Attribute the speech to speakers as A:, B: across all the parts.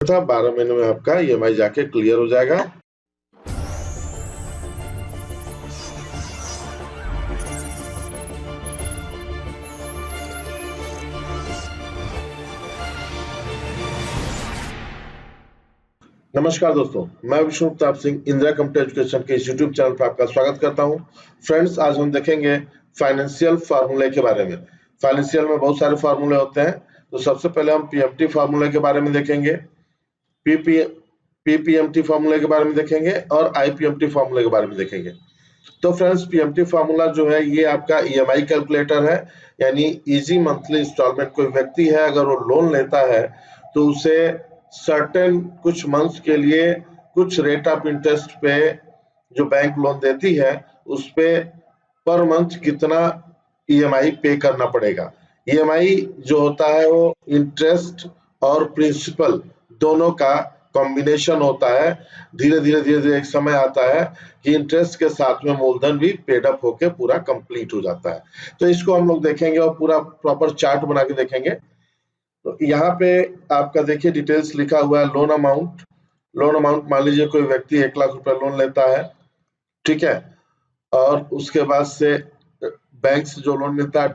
A: था 12 महीने में आपका ईएमआई जाके क्लियर हो जाएगा। नमस्कार दोस्तों, मैं विष्णु प्रताप सिंह इंदिरा कंप्यूटर एजुकेशन के इस यूट्यूब चैनल पर आपका स्वागत करता हूं। फ्रेंड्स, आज हम देखेंगे फाइनेंशियल फार्मूले के बारे में। फाइनेंशियल में बहुत सारे फार्मूले होते हैं, तो सबसे पहले हम पीएमटी फार्मूले के बारे में देखेंगे, पीपीएमटी फार्मूले के बारे में देखेंगे और आईपीएमटी फार्मूले के बारे में देखेंगे। तो फ्रेंड्स, पीएमटी फार्मूला जो है ये आपका ईएमआई कैलकुलेटर है, यानी इजी मंथली इंस्टॉलमेंट। कोई व्यक्ति है अगर वो लोन लेता है तो उसे सर्टेन कुछ मंथ्स के लिए कुछ रेट ऑफ इंटरेस्ट पे जो बैंक लोन देती है उस पे पर मंथ कितना ईएमआई पे करना पड़ेगा। ईएमआई जो होता है वो इंटरेस्ट और प्रिंसिपल दोनों का कॉम्बिनेशन होता है। धीरे धीरे एक समय आता है कि इंटरेस्ट के साथ में मूलधन भी पेड अप होके पूरा कंप्लीट हो जाता है। तो इसको हम लोग देखेंगे और पूरा प्रॉपर चार्ट बना के देखेंगे। तो यहाँ पे आपका देखिए डिटेल्स लिखा हुआ है। लोन अमाउंट मान लीजिए कोई व्यक्ति 1 लाख रुपए लोन लेता है, ठीक है, और उसके बाद से बैंक से जो लोन मिलता है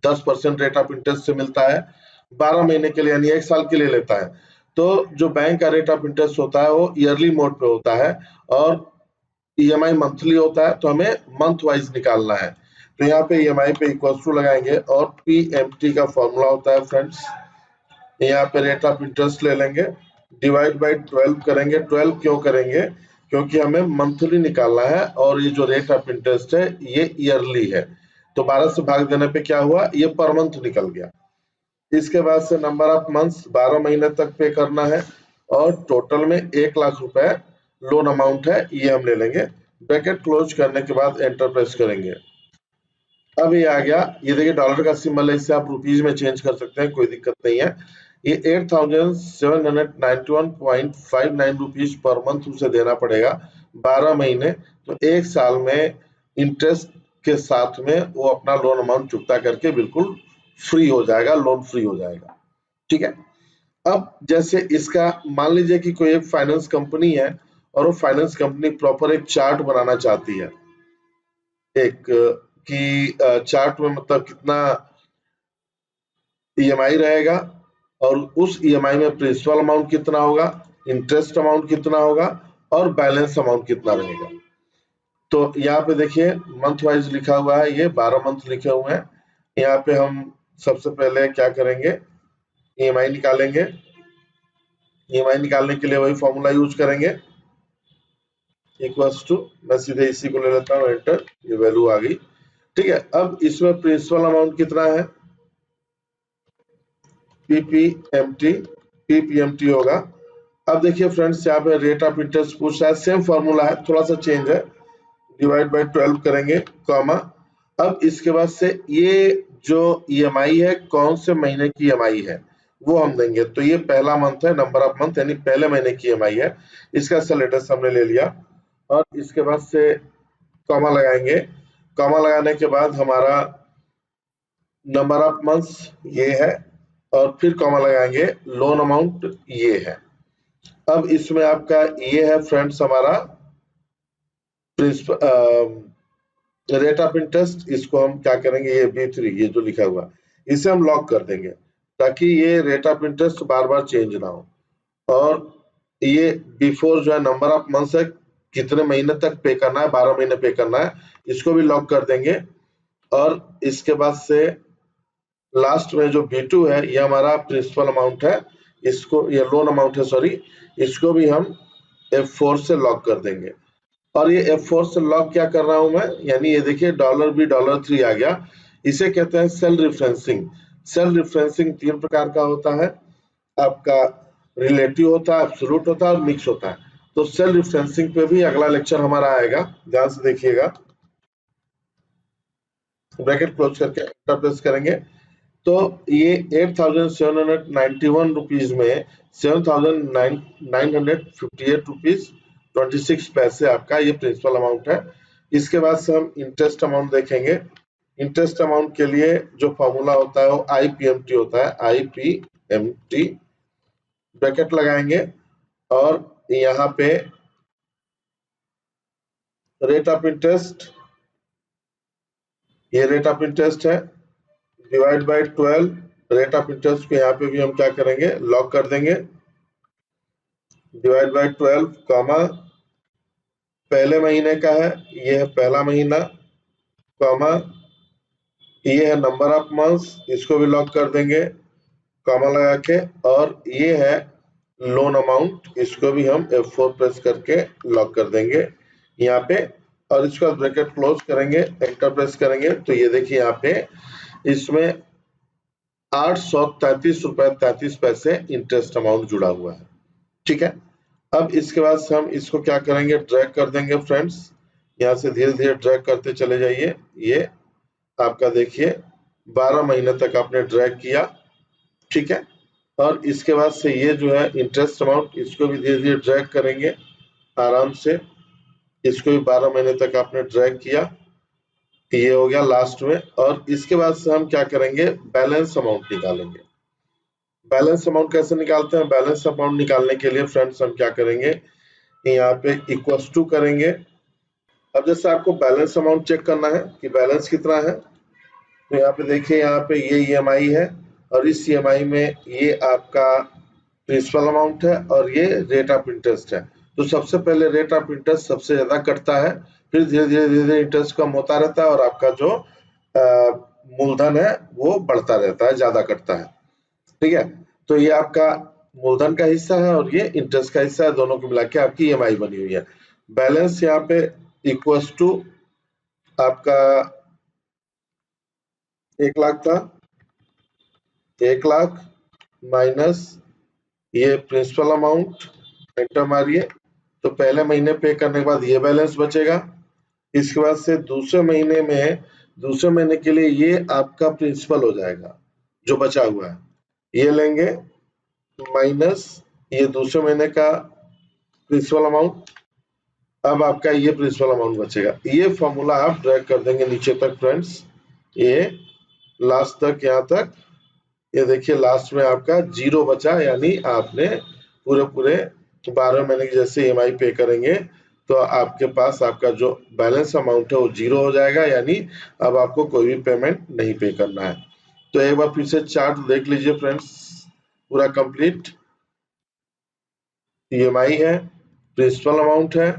A: 10% रेट ऑफ इंटरेस्ट से मिलता है। 12 महीने के लिए यानी 1 साल के लिए लेता है, तो जो बैंक का रेट ऑफ इंटरेस्ट होता है वो ईयरली मोड पे होता है और ईएमआई मंथली होता है, तो हमें मंथ वाइज निकालना है। तो यहाँ पे ईएमआई पे इक्वल टू लगाएंगे और पीएमटी का फॉर्मूला होता है फ्रेंड्स, यहाँ पे रेट ऑफ इंटरेस्ट ले लेंगे, डिवाइड बाय 12 करेंगे। 12 क्यों करेंगे? क्योंकि हमें मंथली निकालना है और ये जो रेट ऑफ इंटरेस्ट है ये ईयरली है, तो 12 से भाग देने पे क्या हुआ, ये पर मंथ निकल गया। इसके बाद से नंबर ऑफ मंथ्स 12 महीने तक पे करना है और टोटल में 1 लाख रुपए लोन अमाउंट है, ये हम ले लेंगे। ब्रैकेट क्लोज करने के बाद एंटर प्रेस करेंगे। अब ये आ गया, ये देखिए डॉलर का सिंबल है, इससे आप रुपीज में चेंज कर सकते हैं, कोई दिक्कत नहीं है। ये 8791.59 रुपीज पर मंथ उसे देना पड़ेगा 12 महीने। तो 1 साल में इंटरेस्ट के साथ में वो अपना लोन अमाउंट चुकता करके बिल्कुल फ्री हो जाएगा, लोन फ्री हो जाएगा, ठीक है। अब जैसे इसका मान लीजिए कि कोई एक फाइनेंस कंपनी है और वो फाइनेंस कंपनी प्रॉपर एक चार्ट बनाना चाहती है, एक कि चार्ट में मतलब कितना ईएमआई रहेगा और उस ईएमआई में प्रिंसिपल अमाउंट कितना होगा, इंटरेस्ट अमाउंट कितना होगा और बैलेंस अमाउंट कितना रहेगा। तो यहाँ पे देखिए मंथ वाइज लिखा हुआ है, ये 12 मंथ लिखे हुए हैं। यहाँ पे हम सबसे पहले क्या करेंगे, ईएमआई निकालेंगे। ईएमआई निकालने के लिए वही फॉर्मूला यूज करेंगे, इक्वल्स टू, मैं सीधे इसी को ले लेता हूँ, एंटर, ये वैल्यू आ गई, ठीक है। अब इसमें प्रिंसिपल अमाउंट कितना है, पीपीएमटी होगा। अब देखिए फ्रेंड्स, यहाँ पे रेट ऑफ इंटरेस्ट पूछ रहा है, सेम फॉर्मूला है, थोड़ा सा चेंज है, डिवाइड बाय 12 करेंगे, कॉमा। अब इसके बाद से ये जो ईएमआई है कौन से महीने की ईएमआई है वो हम देंगे। तो ये पहला मंथ है, नंबर ऑफ मंथ यानी पहले महीने की ईएमआई है, इसका लेटेस्ट हमने ले लिया और इसके बाद से कॉमा लगाएंगे। कॉमा लगाने के बाद हमारा नंबर ऑफ मंथ्स ये है और फिर कॉमा लगाएंगे, लोन अमाउंट ये है। अब इसमें आपका ये है फ्रेंड्स हमारा रेट ऑफ इंटरेस्ट, इसको हम क्या करेंगे, ये B3 ये जो लिखा हुआ इसे हम लॉक कर देंगे ताकि ये rate of interest bar bar change ना हो। और ये बिफोर जो है नंबर ऑफ मंथ्स है, कितने महीने तक पे करना है, 12 महीने पे करना है, इसको भी लॉक कर देंगे। और इसके बाद से लास्ट में जो B2 है ये हमारा प्रिंसिपल अमाउंट है, इसको, ये लोन अमाउंट है सॉरी, इसको भी हम F4 से लॉक कर देंगे। और ये F4 से लॉक क्या कर रहा हूं मैं, यानी ये देखिए $3 आ गया, इसे कहते हैं सेल रिफरेंसिंग। सेल रिफरेंसिंग 3 प्रकार का होता है, आपका रिलेटिव होता है, एब्सोल्यूट होता है और मिक्स होता है। तो सेल रिफरेंसिंग पे भी अगला लेक्चर हमारा आएगा, ध्यान से देखिएगा। ब्रैकेट क्लोज करके एंटर प्रेस करेंगे तो ये 8791 रुपीज में 7958 रुपीज 26 पैसे आपका ये प्रिंसिपल अमाउंट है। इसके बाद से हम इंटरेस्ट अमाउंट देखेंगे। इंटरेस्ट अमाउंट के लिए जो फॉर्मूला होता है वो आईपीएमटी होता है, आईपीएमटी। ब्रैकेट लगाएंगे और यहाँ पे रेट ऑफ इंटरेस्ट, ये रेट ऑफ इंटरेस्ट है, divide by 12। Rate of interest को यहाँ पे भी हम क्या करेंगे, लॉक कर देंगे, डिवाइड बाय 12, कॉमा पहले महीने का है, ये है पहला महीना, कॉमा ये है नंबर ऑफ मंथ्स, इसको भी लॉक कर देंगे कॉमा लगा के, और ये है लोन अमाउंट, इसको भी हम F4 प्रेस करके लॉक कर देंगे यहाँ पे, और इसका ब्रैकेट क्लोज करेंगे, एंटर प्रेस करेंगे, तो ये देखिए यहाँ पे इसमें 833 रुपए 33 पैसे इंटरेस्ट अमाउंट जुड़ा हुआ है। ठीक है, अब इसके बाद हम इसको क्या करेंगे, ड्रैग कर देंगे फ्रेंड्स, यहाँ से धीरे धीरे ड्रैग करते चले जाइए। ये आपका देखिए 12 महीने तक आपने ड्रैग किया। ठीक है, और इसके बाद से ये जो है इंटरेस्ट अमाउंट, इसको भी धीरे धीरे ड्रैग करेंगे आराम से, इसको भी 12 महीने तक आपने ड्रैग किया, ये हो गया लास्ट में। और इसके बाद से हम क्या करेंगे, बैलेंस अमाउंट निकालेंगे। बैलेंस अमाउंट कैसे निकालते हैं, बैलेंस अमाउंट निकालने के लिए फ्रेंड्स हम क्या करेंगे, यहाँ पे इक्वल्स टू करेंगे। अब जैसे आपको बैलेंस अमाउंट चेक करना है कि बैलेंस कितना है, तो यहाँ पे देखिए, यहाँ पे ये EMI है और इस EMI में ये आपका प्रिंसिपल अमाउंट है और ये रेट ऑफ इंटरेस्ट है। तो सबसे पहले रेट ऑफ इंटरेस्ट सबसे ज्यादा कटता है, फिर धीरे धीरे इंटरेस्ट कम होता रहता है और आपका जो मूलधन है वो बढ़ता रहता है, ज्यादा कटता है। ठीक है, तो ये आपका मूलधन का हिस्सा है और ये इंटरेस्ट का हिस्सा है, दोनों को मिला के आपकी EMI बनी हुई है। बैलेंस यहाँ पे इक्वल्स टू आपका 1 लाख था, 1 लाख माइनस ये प्रिंसिपल अमाउंट, एंटर मारिए, तो पहले महीने पे करने के बाद ये बैलेंस बचेगा। इसके बाद से दूसरे महीने के लिए ये आपका प्रिंसिपल हो जाएगा जो बचा हुआ है, ये लेंगे माइनस ये दूसरे महीने का प्रिंसिपल अमाउंट, अब आपका ये प्रिंसिपल अमाउंट बचेगा। ये फॉर्मूला आप ड्रैग कर देंगे नीचे तक फ्रेंड्स, ये लास्ट तक, यहाँ तक, ये देखिए लास्ट में आपका 0 बचा, यानी आपने पूरे 12 महीने की जैसे EMI पे करेंगे तो आपके पास आपका जो बैलेंस अमाउंट है वो 0 हो जाएगा, यानी अब आपको कोई भी पेमेंट नहीं पे करना है। तो एक बार फिर से चार्ट देख लीजिए फ्रेंड्स, पूरा कंप्लीट EMI है, प्रिंसिपल अमाउंट है,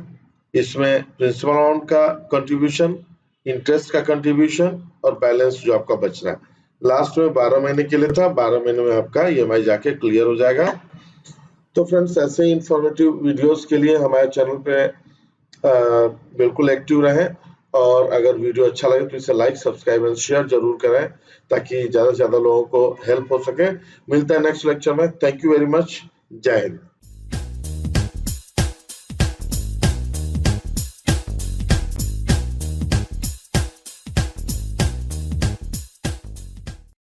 A: इसमें प्रिंसिपल अमाउंट का कंट्रीब्यूशन, इंटरेस्ट का कंट्रीब्यूशन और बैलेंस जो आपका बच रहा है। लास्ट में 12 महीने के लिए था, 12 महीने में आपका EMI जाके क्लियर हो जाएगा। तो फ्रेंड्स, ऐसे ही इंफॉर्मेटिव वीडियोस के लिए हमारे चैनल पे बिल्कुल एक्टिव रहें, और अगर वीडियो अच्छा लगे तो इसे लाइक, सब्सक्राइब एंड शेयर जरूर करें ताकि ज्यादा से ज्यादा लोगों को हेल्प हो सके। मिलता है नेक्स्ट लेक्चर में। Thank you very much. जय हिंद।